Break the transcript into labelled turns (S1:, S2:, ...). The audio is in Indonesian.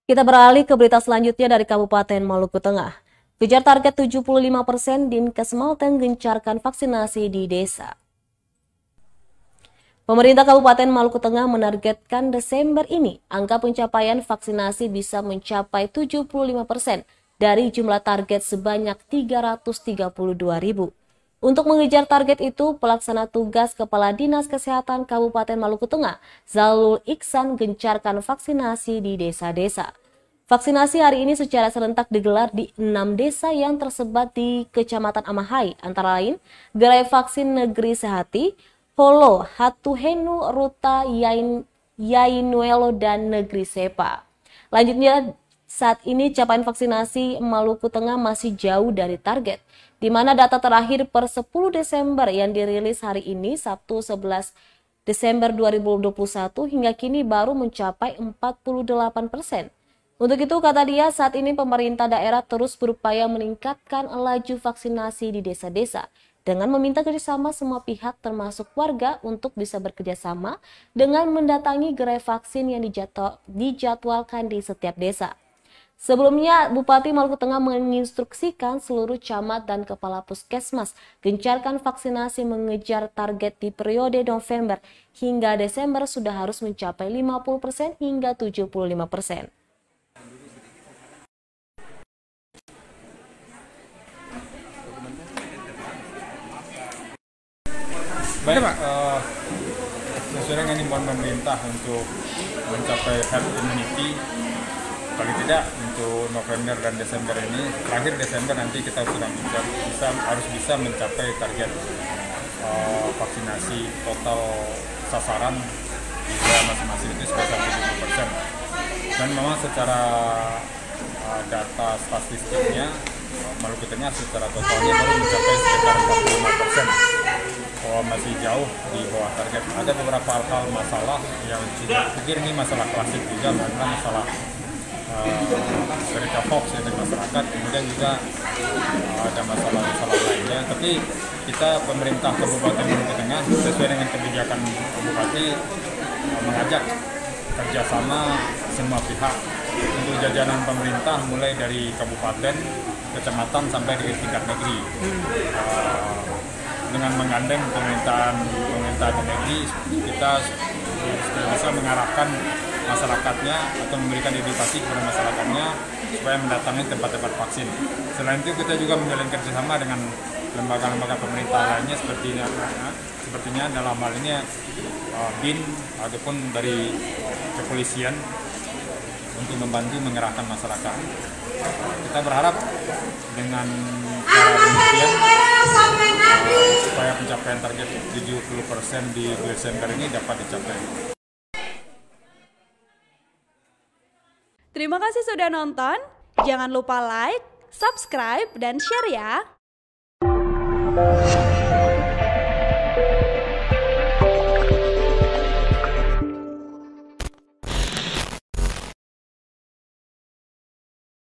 S1: Kita beralih ke berita selanjutnya dari Kabupaten Maluku Tengah. Kejar target 75%, Dinkes Malteng gencarkan vaksinasi di desa. Pemerintah Kabupaten Maluku Tengah menargetkan Desember ini angka pencapaian vaksinasi bisa mencapai 75% dari jumlah target sebanyak 332.000. Untuk mengejar target itu, pelaksana tugas Kepala Dinas Kesehatan Kabupaten Maluku Tengah, Zalul Iksan, gencarkan vaksinasi di desa-desa. Vaksinasi hari ini secara serentak digelar di 6 desa yang tersebar di Kecamatan Amahai, antara lain Gerai Vaksin Negeri Sehati, Holo, Hatuhenu, Ruta, Yainuelo, dan Negeri Sepa. Lanjutnya, saat ini capaian vaksinasi Maluku Tengah masih jauh dari target, di mana data terakhir per 10 Desember yang dirilis hari ini, Sabtu 11 Desember 2021, hingga kini baru mencapai 48%. Untuk itu, kata dia, saat ini pemerintah daerah terus berupaya meningkatkan laju vaksinasi di desa-desa dengan meminta kerjasama semua pihak termasuk warga untuk bisa bekerjasama dengan mendatangi gerai vaksin yang dijadwalkan di setiap desa. Sebelumnya, Bupati Maluku Tengah menginstruksikan seluruh camat dan kepala puskesmas gencarkan vaksinasi mengejar target di periode November hingga Desember sudah harus mencapai 50% hingga 75%.
S2: Baik, sesuai dengan imbauan pemerintah untuk mencapai herd immunity, paling tidak untuk November dan Desember ini, terakhir Desember nanti kita sudah harus bisa mencapai target vaksinasi total sasaran di wilayah masing-masing itu sebesar 70%. Dan memang secara data statistiknya Maluku Tengah secara totalnya baru mencapai sekitar 45%. Masih jauh di bawah target. Ada beberapa hal masalah yang saya pikir ini masalah klasik juga, karena masalah berita hoax dari masyarakat, kemudian juga ada masalah-masalah lainnya. Tapi kita pemerintah Kabupaten Maluku Tengah sesuai dengan kebijakan Bupati mengajak kerjasama semua pihak untuk jajanan pemerintah mulai dari kabupaten, kecamatan sampai di tingkat negeri. Dengan menggandeng pemerintahan negeri, kita bisa mengarahkan masyarakatnya atau memberikan edukasi kepada masyarakatnya supaya mendatangi tempat-tempat vaksin. Selain itu, kita juga menjalin kerjasama dengan lembaga-lembaga pemerintah lainnya sepertinya dalam hal ini BIN ataupun dari kepolisian untuk membantu mengerahkan masyarakat. Kita berharap dengan cara demikian supaya pencapaian target 70% di Desember ini dapat dicapai.
S3: Terima kasih sudah nonton. Jangan lupa like, subscribe, dan share ya.